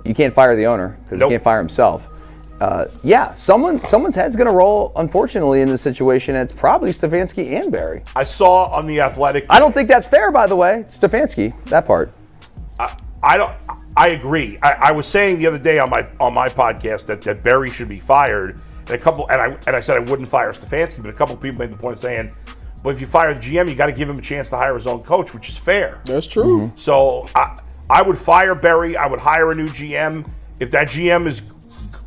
You can't fire the owner because he can't fire himself. Yeah, someone's head's going to roll, unfortunately, in this situation, and it's probably Stefanski and Barry. I saw on The Athletic. I don't think that's fair, by the way. Stefanski, that part. I agree. I was saying the other day on my podcast that Barry should be fired, and I said I wouldn't fire Stefanski, but a couple of people made the point of saying, well, if you fire the GM, you got to give him a chance to hire his own coach, which is fair. That's true. Mm-hmm. So I would fire Barry. I would hire a new GM. If that GM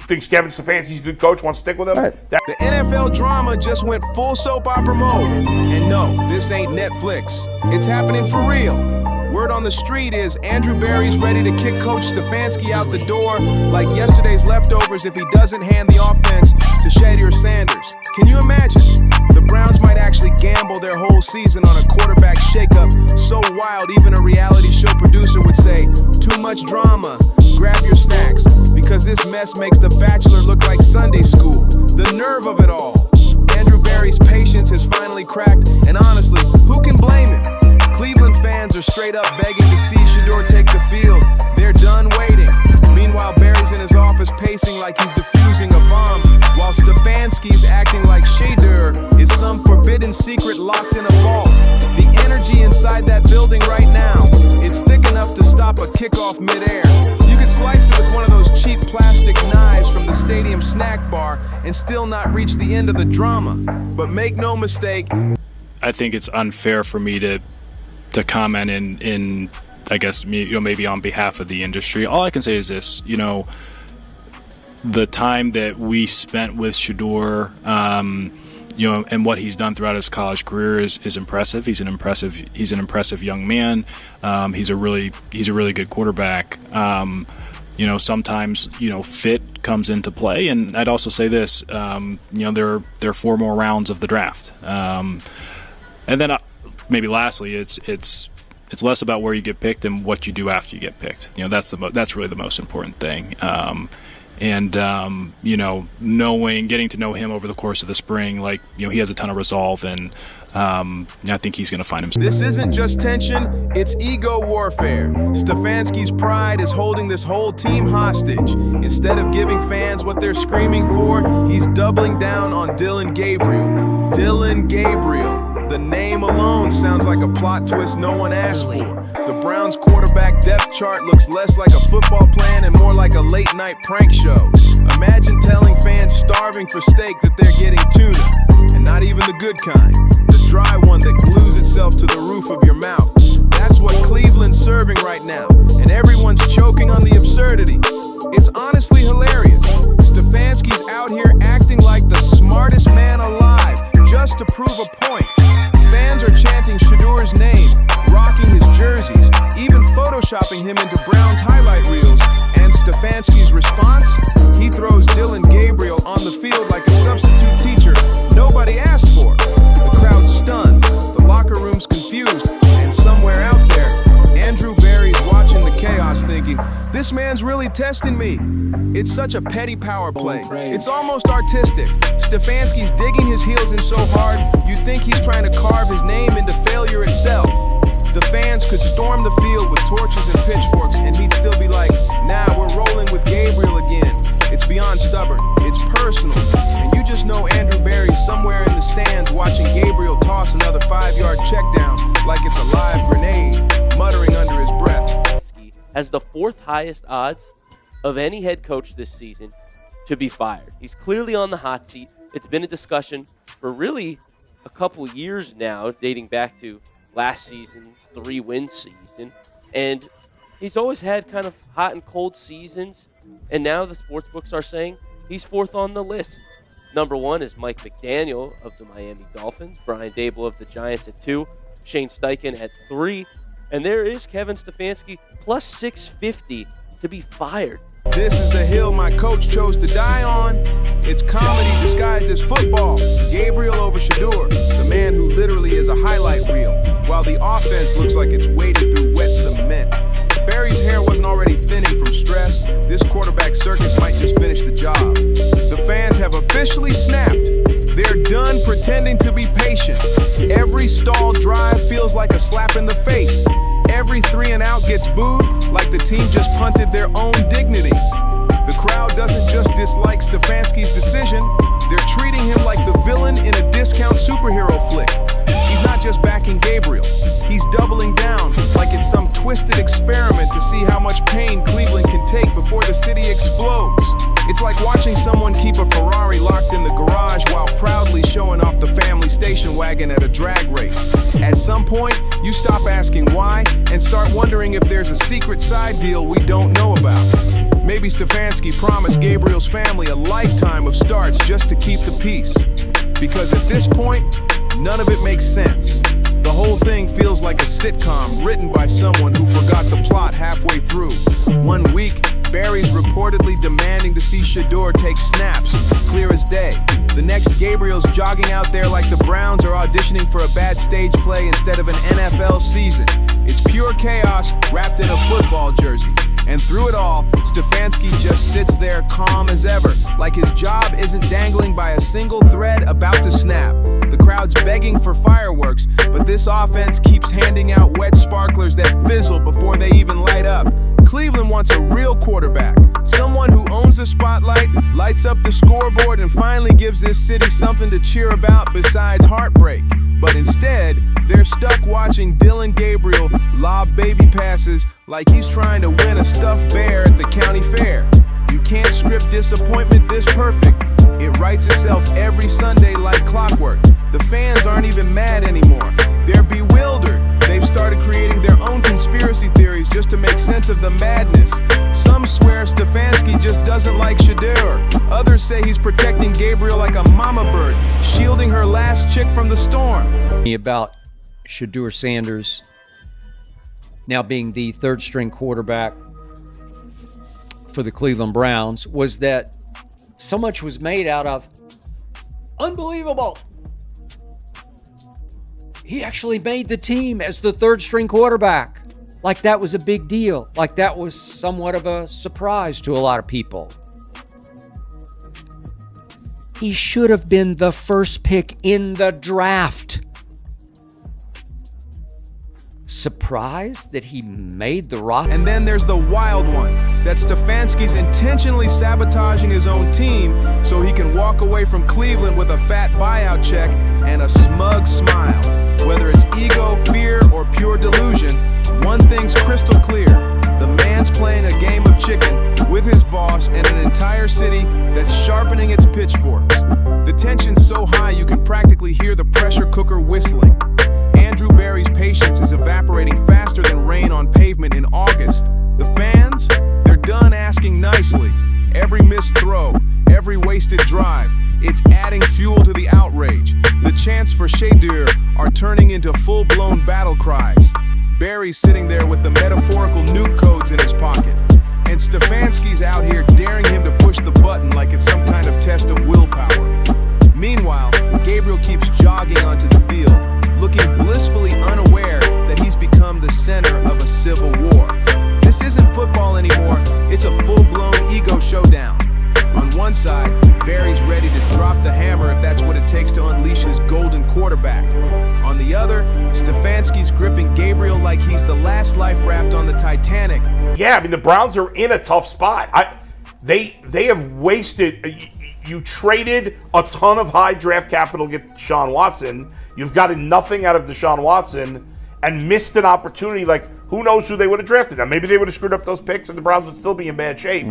thinks Kevin Stefanski's a good coach, wants to stick with him. Right. The NFL drama just went full soap opera mode. And no, this ain't Netflix. It's happening for real. Word on the street is Andrew Barry's ready to kick Coach Stefanski out the door like yesterday's leftovers if he doesn't hand the offense to Shedeur Sanders. Can you imagine? The Browns might actually gamble their whole season on a quarterback shakeup so wild even a reality show producer would say, too much drama, grab your snacks, because this mess makes The Bachelor look like Sunday school. The nerve of it all. Andrew Barry's patience has finally cracked, and honestly, who can blame him? Cleveland fans are straight up begging to see Shedeur take the field. They're done waiting. Meanwhile, Barry's in his office pacing like he's defusing a bomb, while Stefanski's acting like Shedeur is some forbidden secret locked in a vault. The energy inside that building right now, it's thick enough to stop a kickoff midair. You could slice it with one of those cheap plastic knives from the stadium snack bar and still not reach the end of the drama. But make no mistake, I think it's unfair for me to comment in I guess maybe on behalf of the industry. All I can say is this, the time that we spent with Shedeur, and what he's done throughout his college career is impressive. He's an impressive young man. He's a really good quarterback. Sometimes fit comes into play, and I'd also say this, there are 4 more rounds of the draft, and then maybe lastly, it's less about where you get picked and what you do after you get picked. That's really the most important thing. Getting to know him over the course of the spring, he has a ton of resolve, and I think he's going to find himself. this isn't just tension, it's ego warfare. Stefanski's pride is holding this whole team hostage. Instead of giving fans what they're screaming for, he's doubling down on Dillon Gabriel. Dillon Gabriel. The name alone sounds like a plot twist no one asked for. The Browns' quarterback depth chart looks less like a football plan and more like a late-night prank show. Imagine telling fans starving for steak that they're getting tuna, and not even the good kind, the dry one that glues itself to the roof of your mouth. That's what Cleveland's serving right now, and everyone's choking on the absurdity. It's honestly hilarious. Stefanski's out here acting like the smartest man alive just to prove a point. Fans are chanting Shedeur's name, rocking his jerseys, even photoshopping him into Brown's highlight reels. And Stefanski's response? He throws Dillon Gabriel on the field like a substitute teacher nobody asked for. The crowd's stunned, the locker room's confused, and somewhere out there, Andrew Barry's watching the chaos thinking, this man's really testing me. It's such a petty power play. It's almost artistic. Stefanski's digging his heels in so hard, you'd think he's trying to carve his name into failure itself. The fans could storm the field with torches and pitchforks, and he'd still be like, nah, we're rolling with Gabriel again. It's beyond stubborn. It's personal. And you just know Andrew Barry's somewhere in the stands watching Gabriel toss another 5-yard check down like it's a live grenade, muttering under his breath. Has the 4th highest odds of any head coach this season to be fired. He's clearly on the hot seat. It's been a discussion for really a couple years now, dating back to last season's 3-win season. And he's always had kind of hot and cold seasons. And now the sportsbooks are saying he's 4th on the list. Number 1 is Mike McDaniel of the Miami Dolphins, Brian Daboll of the Giants at 2, Shane Steichen at 3, and there is Kevin Stefanski plus 650 to be fired. This is the hill my coach chose to die on. It's comedy disguised as football. Gabriel over Shedeur, the man who literally is a highlight reel, while the offense looks like it's wading through wet cement. If Barry's hair wasn't already thinning from stress, this quarterback circus might just finish the job. The fans have officially snapped. They're done pretending to be patient. Every stalled drive feels like a slap in the face. Every Every 3 and out gets booed like the team just punted their own dignity. The crowd doesn't just dislike Stefanski's decision, they're treating him like the villain in a discount superhero flick. He's not just backing Gabriel, he's doubling down like it's some twisted experiment to see how much pain Cleveland can take before the city explodes. It's like watching someone keep a Ferrari locked in the garage while proudly showing off the family station wagon at a drag race. At some point, you stop asking why and start wondering if there's a secret side deal we don't know about. Maybe Stefanski promised Gabriel's family a lifetime of starts just to keep the peace. Because at this point, none of it makes sense. The whole thing feels like a sitcom written by someone who forgot the plot halfway through. One week, Barry's reportedly demanding to see Shedeur take snaps, clear as day. The next, Gabriel's jogging out there like the Browns are auditioning for a bad stage play instead of an NFL season. It's pure chaos wrapped in a football jersey. And through it all, Stefanski just sits there calm as ever, like his job isn't dangling by a single thread about to snap. The crowd's begging for fireworks, but this offense keeps handing out wet sparklers that fizzle before they even light up. Cleveland wants a real quarterback, someone who owns the spotlight, lights up the scoreboard, and finally gives this city something to cheer about besides heartbreak. But instead, they're stuck watching Dillon Gabriel lob baby passes like he's trying to win a stuffed bear at the county fair. You can't script disappointment this perfect. It writes itself every Sunday like clockwork. The fans aren't even mad anymore. They're bewildered. They've started creating their own conspiracy theories just to make sense of the madness. Some swear Stefanski just doesn't like Shedeur. Others say he's protecting Gabriel like a mama bird, shielding her last chick from the storm. About Shedeur Sanders now being the third-string quarterback for the Cleveland Browns was that so much was made out of unbelievable. He actually made the team as the third-string quarterback. Like that was a big deal. Like that was somewhat of a surprise to a lot of people. He should have been the first pick in the draft. Surprised that he made the roster. And then there's the wild one, that Stefanski's intentionally sabotaging his own team so he can walk away from Cleveland with a fat buyout check and a smug smile. Whether it's ego, fear, or pure delusion, one thing's crystal clear. The man's playing a game of chicken with his boss and an entire city that's sharpening its pitchforks. The tension's so high you can practically hear the pressure cooker whistling. Andrew Barry's patience is evaporating faster than rain on pavement in August. The fans, they're done asking nicely. Every missed throw, every wasted drive, it's adding fuel to the outrage. The chants for Shedeur are turning into full-blown battle cries. Barry's sitting there with the metaphorical nuke codes in his pocket. And Stefanski's out here daring him to push the button like it's some kind of test of willpower. Meanwhile, Gabriel keeps jogging onto the field, looking blissfully unaware that he's become the center of a civil war. This isn't football anymore, it's a full-blown ego showdown. On one side, Barry's ready to drop the hammer if that's what it takes to unleash his golden quarterback. On the other, Stefanski's gripping Gabriel like he's the last life raft on the Titanic. Yeah, I mean, the Browns are in a tough spot. They have wasted. You traded a ton of high draft capital to get Deshaun Watson. You've gotten nothing out of Deshaun Watson and missed an opportunity. Like, who knows who they would have drafted? Now, maybe they would have screwed up those picks and the Browns would still be in bad shape.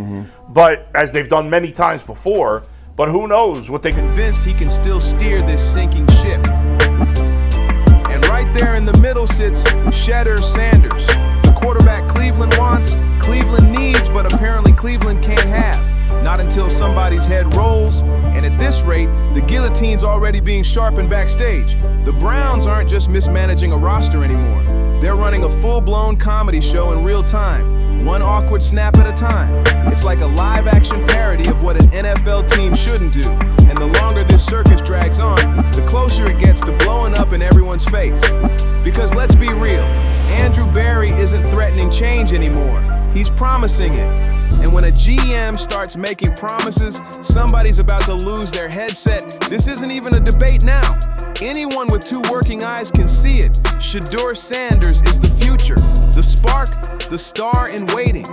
But as they've done many times before. But who knows what they can. Convinced he can still steer this sinking ship. And right there in the middle sits Shedeur Sanders, the quarterback Cleveland wants, Cleveland needs, but apparently Cleveland can't have. Not until somebody's head rolls, and at this rate, the guillotine's already being sharpened backstage. The Browns aren't just mismanaging a roster anymore. They're running a full-blown comedy show in real time, one awkward snap at a time. It's like a live-action parody of what an NFL team shouldn't do. And the longer this circus drags on, the closer it gets to blowing up in everyone's face. Because let's be real, Andrew Barry isn't threatening change anymore. He's promising it. And when a GM starts making promises, somebody's about to lose their headset. This isn't even a debate now. Anyone with two working eyes can see it. Shedeur Sanders is the future, the spark, the star in waiting.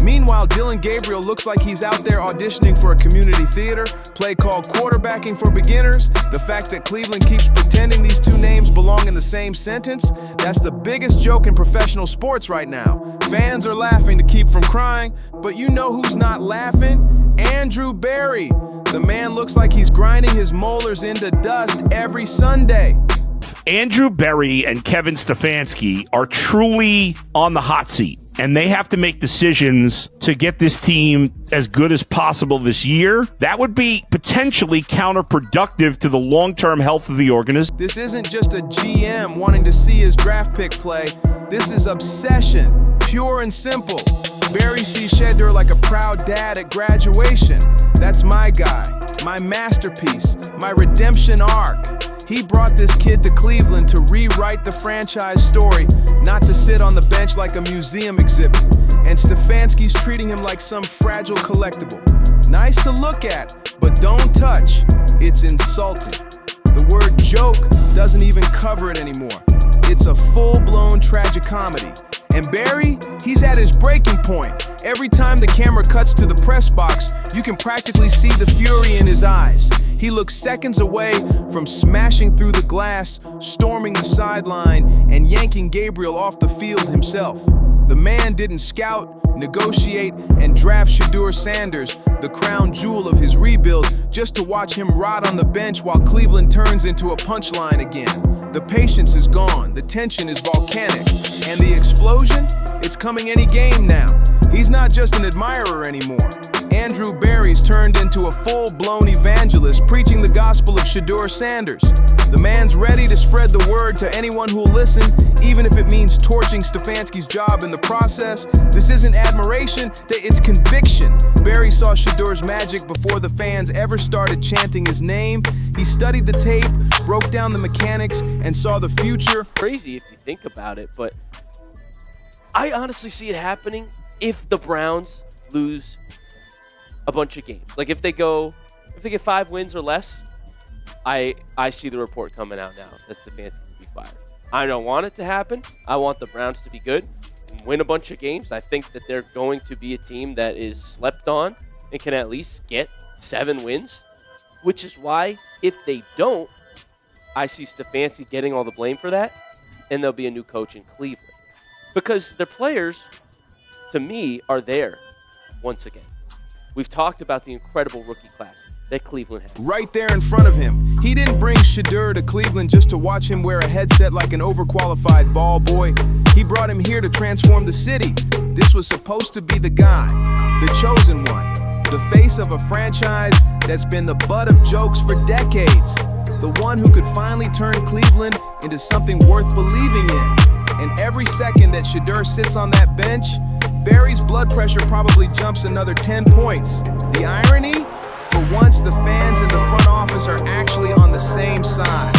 Meanwhile, Dillon Gabriel looks like he's out there auditioning for a community theater, play called quarterbacking for beginners. The fact that Cleveland keeps pretending these two names belong in the same sentence, that's the biggest joke in professional sports right now. Fans are laughing to keep from crying, but you know who's not laughing? Andrew Berry. The man looks like he's grinding his molars into dust every Sunday. Andrew Berry and Kevin Stefanski are truly on the hot seat, and they have to make decisions to get this team as good as possible this year. That would be potentially counterproductive to the long-term health of the organization. This isn't just a GM wanting to see his draft pick play. This is obsession, pure and simple. Berry sees Shedeur like a proud dad at graduation. That's my guy, my masterpiece, my redemption arc. He brought this kid to Cleveland to rewrite the franchise story, not to sit on the bench like a museum exhibit. And Stefanski's treating him like some fragile collectible. Nice to look at, but don't touch. It's insulting. The word joke doesn't even cover it anymore. It's a full-blown tragicomedy. And Berry, he's at his breaking point. Every time the camera cuts to the press box, you can practically see the fury in his eyes. He looks seconds away from smashing through the glass, storming the sideline, and yanking Gabriel off the field himself. The man didn't scout, negotiate, and draft Shedeur Sanders, the crown jewel of his rebuild, just to watch him rot on the bench while Cleveland turns into a punchline again. The patience is gone, the tension is volcanic, and the explosion, it's coming any game now. He's not just an admirer anymore. Andrew Berry's turned into a full-blown evangelist preaching the gospel of Shedeur Sanders. The man's ready to spread the word to anyone who'll listen, even if it means torching Stefanski's job in the process. This isn't admiration, it's conviction. Berry saw Shedeur's magic before the fans ever started chanting his name. He studied the tape, broke down the mechanics, and saw the future. Crazy if you think about it, but I honestly see it happening if the Browns lose a bunch of games. Like if they get 5 wins or less, I see the report coming out now that Stefanski will be fired. I don't want it to happen. I want the Browns to be good and win a bunch of games. I think that they're going to be a team that is slept on and can at least get 7 wins, which is why if they don't, I see Stefanski getting all the blame for that, and there'll be a new coach in Cleveland. Because their players, to me, are there once again. We've talked about the incredible rookie class that Cleveland has. Right there in front of him. He didn't bring Shedeur to Cleveland just to watch him wear a headset like an overqualified ball boy. He brought him here to transform the city. This was supposed to be the guy, the chosen one, the face of a franchise that's been the butt of jokes for decades, the one who could finally turn Cleveland into something worth believing in. And every second that Shedeur sits on that bench, Berry's blood pressure probably jumps another 10 points. The irony? For once, the fans in the front office are actually on the same side.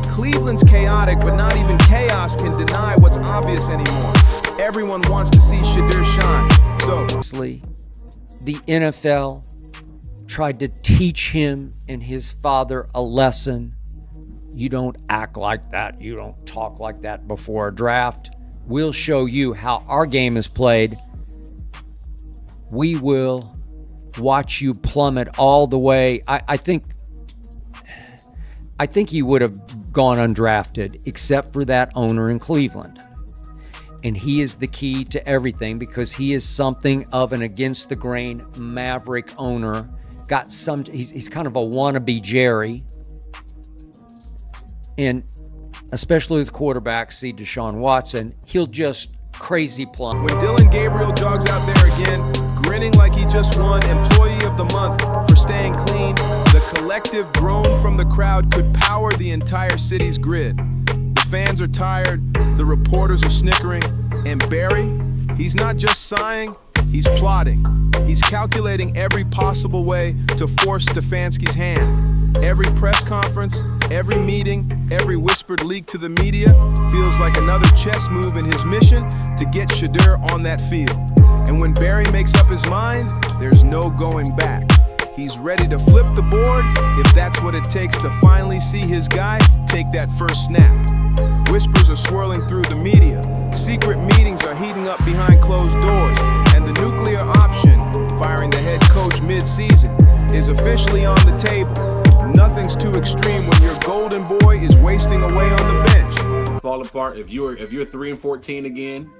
Cleveland's chaotic, but not even chaos can deny what's obvious anymore. Everyone wants to see Shedeur shine. So, the NFL tried to teach him and his father a lesson. You don't act like that. You don't talk like that before a draft. We'll show you how our game is played. We will watch you plummet all the way. I think he would have gone undrafted except for that owner in Cleveland. And he is the key to everything because he is something of an against-the-grain maverick owner. He's kind of a wannabe Jerry. And especially with quarterbacks, see Deshaun Watson, he'll just crazy plumb. When Dillon Gabriel jogs out there again, grinning like he just won Employee of the Month for staying clean, the collective groan from the crowd could power the entire city's grid. The fans are tired, the reporters are snickering, and Berry, he's not just sighing, he's plotting. He's calculating every possible way to force Stefanski's hand. Every press conference, every meeting, every whispered leak to the media feels like another chess move in his mission to get Shedeur on that field. And when Barry makes up his mind, there's no going back. He's ready to flip the board if that's what it takes to finally see his guy take that first snap. Whispers are swirling through the media. Secret meetings are heating up behind closed doors. And the nuclear option, firing the head coach mid-season, is officially on the table. Nothing's too extreme when your golden boy is wasting away on the bench. Fall apart if you're 3-14 again.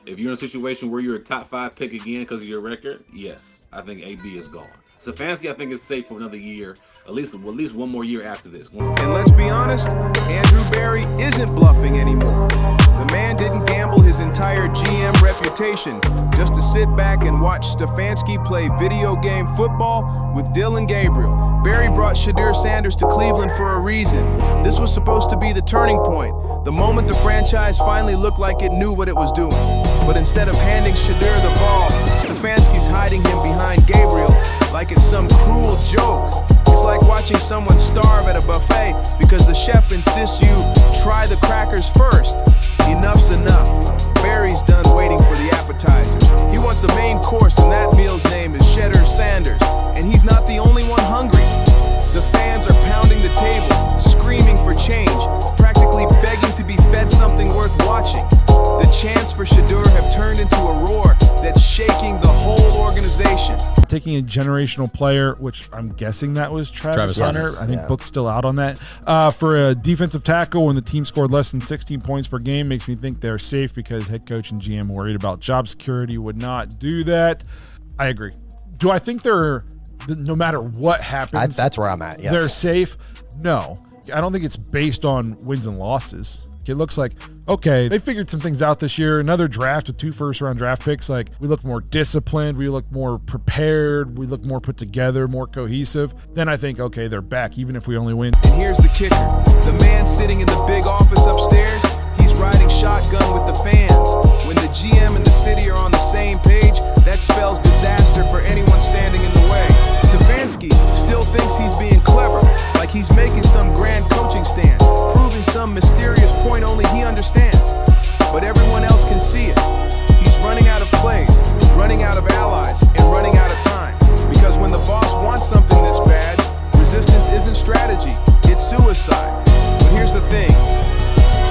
If you're in a situation where you're a top 5 pick again because of your record, yes, I think AB is gone. Stefanski, I think, is safe for another year, at least one more year after this. And let's be honest, Andrew Barry isn't bluffing anymore. The man didn't gamble his entire GM reputation just to sit back and watch Stefanski play video game football with Dylan Gabriel. Barry brought Shedeur Sanders to Cleveland for a reason. This was supposed to be the turning point, the moment the franchise finally looked like it knew what it was doing. But instead of handing Shedeur the ball, Stefanski's hiding him behind Gabriel like it's some cruel joke. It's like watching someone starve at a buffet because the chef insists you try the crackers first. Enough's enough. Barry's done waiting for the appetizers. He wants the main course, and that meal's name is Shedeur Sanders. And he's not the only one hungry. The fans are pounding the table, screaming for change, practically begging to be fed something worth watching. The chants for Shedeur have turned into a roar that's shaking the whole organization. Taking a generational player, which I'm guessing that was Travis Hunter. Yes, I think yeah. Book's still out on that. For a defensive tackle, when the team scored less than 16 points per game, makes me think they're safe because head coach and GM worried about job security would not do that. I agree. Do I think they're, no matter what happens, that's where I'm at, yes. They're safe? No. I don't think it's based on wins and losses. It looks like, okay, they figured some things out this year. Another draft with 2 first-round draft picks. Like, we look more disciplined. We look more prepared. We look more put together, more cohesive. Then I think, okay, they're back, even if we only win. And here's the kicker. The man sitting in the big office upstairs, he's riding shotgun with the fans. When the GM and the city are on the same page, that spells disaster for anyone standing in the way. Stefanski still thinks he's being clever, like he's making some grand coaching stand, proving some mysterious point only he understands. But everyone else can see it. He's running out of plays, running out of allies, and running out of time. Because when the boss wants something this bad, resistance isn't strategy, it's suicide. But here's the thing.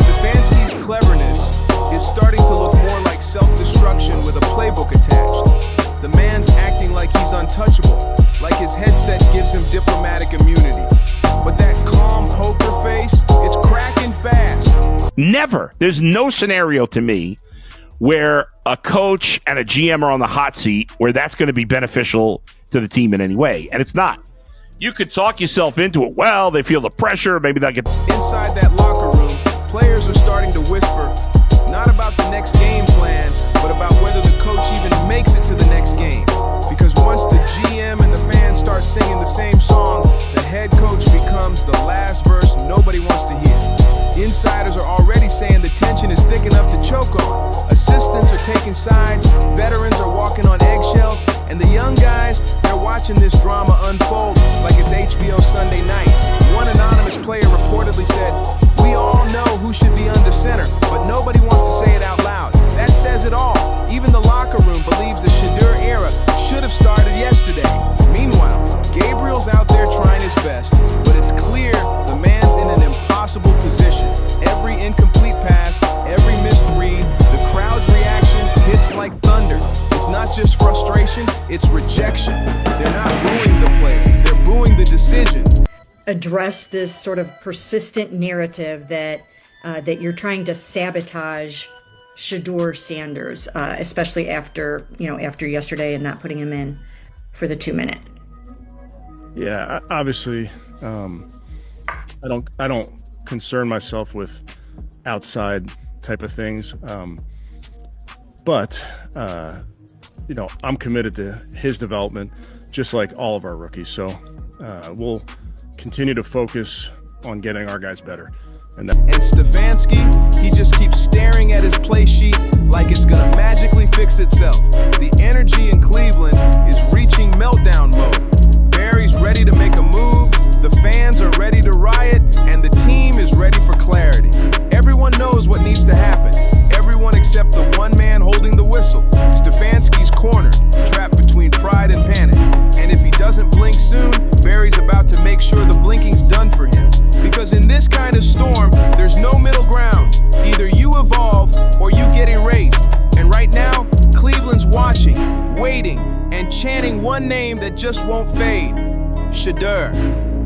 Stefanski's cleverness is starting to look more like self-destruction with a playbook attached. The man's acting like he's untouchable, like his headset gives him diplomatic immunity. But that calm poker face, it's cracking fast. Never. There's no scenario to me where a coach and a GM are on the hot seat where that's going to be beneficial to the team in any way. And it's not. You could talk yourself into it. Well, they feel the pressure. Maybe they'll get... Inside that locker room, players are starting to whisper, not about the next game plan, but about whether the coach even makes it to the next game. Because once the GM and the fans start singing the same song, the head coach becomes the last verse nobody wants to hear. Insiders are already saying the tension is thick enough to choke on. Assistants are taking sides, veterans are walking on eggshells, and the young guys, they're watching this drama unfold like it's HBO Sunday night. One anonymous player reportedly said, "We all know who should be under center, but nobody wants to say it out loud." That says it all. Even the locker room believes the Shedeur era should have started yesterday. Meanwhile, Gabriel's out there trying his best, but it's clear the man's in an impossible position. Every incomplete pass, every missed read, the crowd's reaction hits like thunder. It's not just frustration, it's rejection. They're not booing the play, they're booing the decision. Address this sort of persistent narrative that that you're trying to sabotage Shedeur Sanders, especially after yesterday and not putting him in for the 2-minute. Yeah, obviously, I don't concern myself with outside type of things, but I'm committed to his development, just like all of our rookies. So we'll continue to focus on getting our guys better. And Stefanski, he just keeps staring at his play sheet like it's gonna magically fix itself. The energy in Cleveland is reaching meltdown mode. Barry's ready to make a move, the fans are ready to riot, and the team is ready for clarity. Everyone knows what needs to happen. Everyone except the one man holding the whistle. Stefanski's corner name that just won't fade. Shedeur.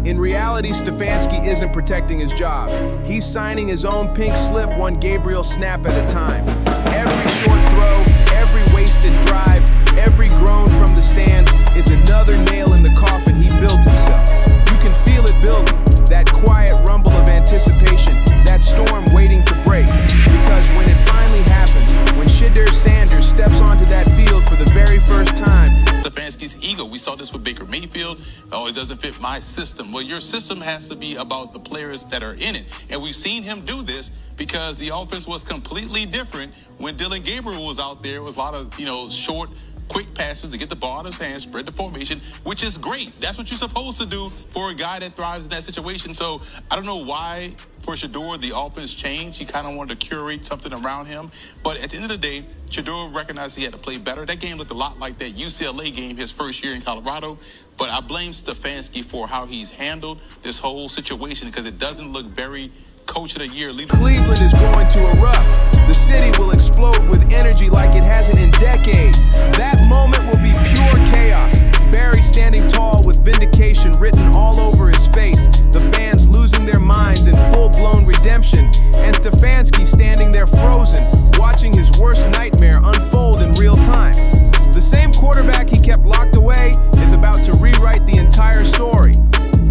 In reality, Stefanski isn't protecting his job. He's signing his own pink slip one Gabriel snap at a time. Every short throw, every wasted drive, every groan from the stands is another nail in the coffin he built himself. You can feel it building, that quiet rumble of anticipation, that storm waiting to break. Because when it finally happens, when Shedeur Sanders steps onto that field for the very first time, Stefanski's ego. We saw this with Baker Mayfield. Oh, it doesn't fit my system. Well, your system has to be about the players that are in it. And we've seen him do this because the offense was completely different when Dylan Gabriel was out there. It was a lot of, short, quick passes to get the ball out of his hands, spread the formation, which is great. That's what you're supposed to do for a guy that thrives in that situation. So I don't know why for Shedeur the offense changed. He kind of wanted to curate something around him. But at the end of the day, Shedeur recognized he had to play better. That game looked a lot like that UCLA game his first year in Colorado. But I blame Stefanski for how he's handled this whole situation because it doesn't look very Coach of the Year leader. Cleveland is going to erupt. The city will explode with energy like it hasn't in decades. That moment will be pure chaos. Barry standing tall with Vindication written all over his face. The fans losing their minds in full-blown redemption. And Stefanski standing there frozen, watching his worst nightmare unfold in real time. The same quarterback he kept locked away is about to rewrite the entire story.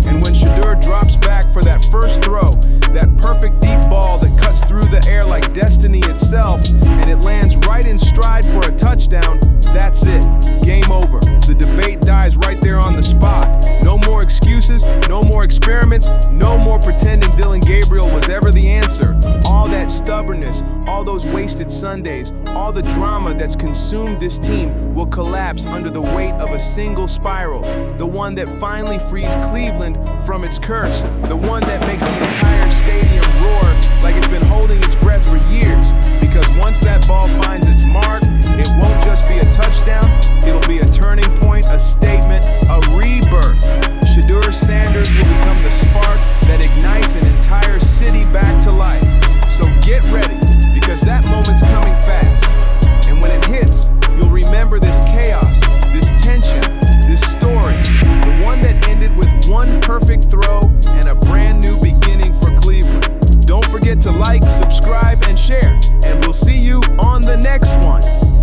And when Shedeur drops back for that first throw, that perfect deep ball that cuts through the air like destiny itself, and it lands right in stride for a touchdown, that's it. Game over. The debate dies right there on the spot. No more excuses, no more experiments, no more pretending Dylan Gabriel was ever the answer. All that stubbornness, all those wasted Sundays, all the drama that's consumed this team will collapse under the weight of a single spiral. The one that finally frees Cleveland from its curse. The one that makes the entire stadium roar like it's been holding its breath for years. Because once that